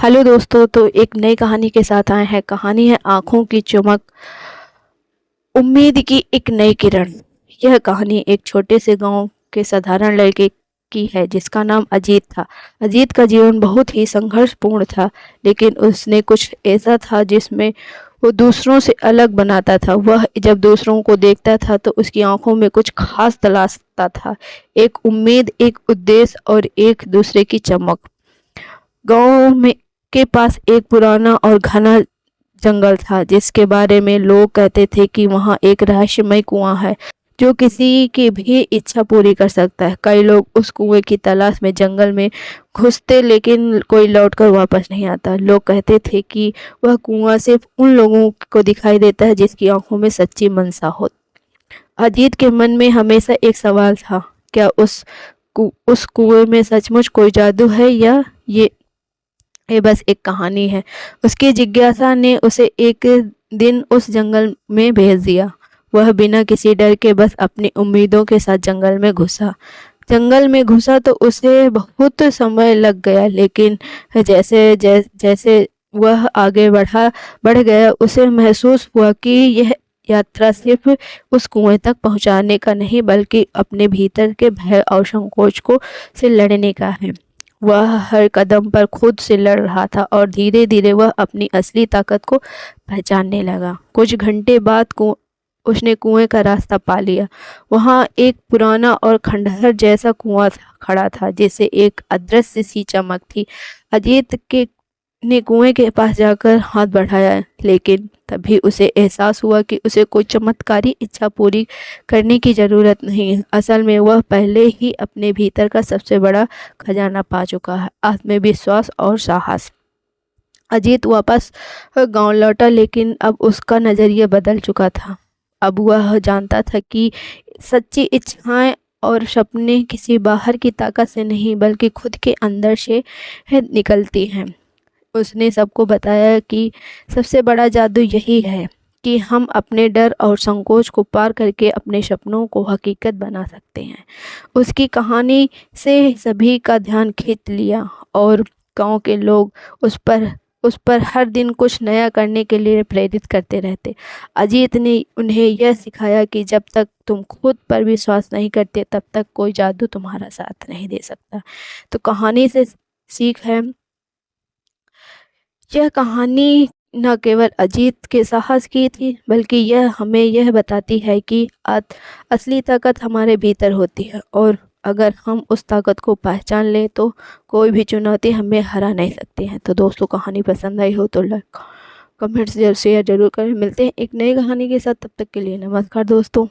Hello दोस्तों, तो एक नई कहानी के साथ आए हैं। कहानी है आँखों की चमक, उम्मीद की एक नई किरण। यह कहानी एक छोटे से गांव के साधारण लड़के की है जिसका नाम अजीत था। अजीत का जीवन बहुत ही संघर्षपूर्ण था, लेकिन उसने कुछ ऐसा था जिसमें वो दूसरों से अलग बनाता था। वह जब दूसरों को देखता था तो उसकी आंखों में कुछ खास तलाशता था, एक उम्मीद, एक उद्देश्य और एक दूसरे की चमक। गांव में के पास एक पुराना और घना जंगल था जिसके बारे में लोग कहते थे कि वहाँ एक रहस्यमय कुआं है जो किसी की भी इच्छा पूरी कर सकता है। कई लोग उस कुएं की तलाश में जंगल में घुसते, लेकिन कोई लौटकर वापस नहीं आता। लोग कहते थे कि वह कुआं सिर्फ उन लोगों को दिखाई देता है जिसकी आंखों में सच्ची मनसा हो। अजीत के मन में हमेशा एक सवाल था, क्या उस कुएं में सचमुच कोई जादू है या ये बस एक कहानी है। उसकी जिज्ञासा ने उसे एक दिन उस जंगल में भेज दिया। वह बिना किसी डर के बस अपनी उम्मीदों के साथ जंगल में घुसा तो उसे बहुत समय लग गया, लेकिन जैसे वह आगे बढ़ गया, उसे महसूस हुआ कि यह यात्रा सिर्फ उस कुएं तक पहुंचाने का नहीं, बल्कि अपने भीतर के भय और संकोच को से लड़ने का है। वह हर कदम पर खुद से लड़ रहा था और धीरे धीरे वह अपनी असली ताकत को पहचानने लगा। कुछ घंटे बाद उसने कुएं का रास्ता पा लिया। वहां एक पुराना और खंडहर जैसा कुआं खड़ा था जिसे एक अदृश्य सी चमक थी। अजीत के ने कुएं के पास जाकर हाथ बढ़ाया, लेकिन तभी उसे एहसास हुआ कि उसे कोई चमत्कारी इच्छा पूरी करने की जरूरत नहीं है। असल में वह पहले ही अपने भीतर का सबसे बड़ा खजाना पा चुका है, आत्मविश्वास और साहस। अजीत वापस गांव लौटा, लेकिन अब उसका नजरिया बदल चुका था। अब वह जानता था कि सच्ची इच्छाएं और सपने किसी बाहर की ताकत से नहीं, बल्कि खुद के अंदर से निकलती हैं। उसने सबको बताया कि सबसे बड़ा जादू यही है कि हम अपने डर और संकोच को पार करके अपने सपनों को हकीकत बना सकते हैं। उसकी कहानी से सभी का ध्यान खींच लिया और गांव के लोग उस पर हर दिन कुछ नया करने के लिए प्रेरित करते रहते। अजीत ने उन्हें यह सिखाया कि जब तक तुम खुद पर विश्वास नहीं करते, तब तक कोई जादू तुम्हारा साथ नहीं दे सकता। तो कहानी से सीख है, यह कहानी न केवल अजीत के साहस की थी, बल्कि यह हमें यह बताती है कि असली ताकत हमारे भीतर होती है, और अगर हम उस ताकत को पहचान लें तो कोई भी चुनौती हमें हरा नहीं सकती है। तो दोस्तों, कहानी पसंद आई हो तो लाइक, कमेंट्स, शेयर जरूर करें। मिलते हैं एक नई कहानी के साथ, तब तक के लिए नमस्कार दोस्तों।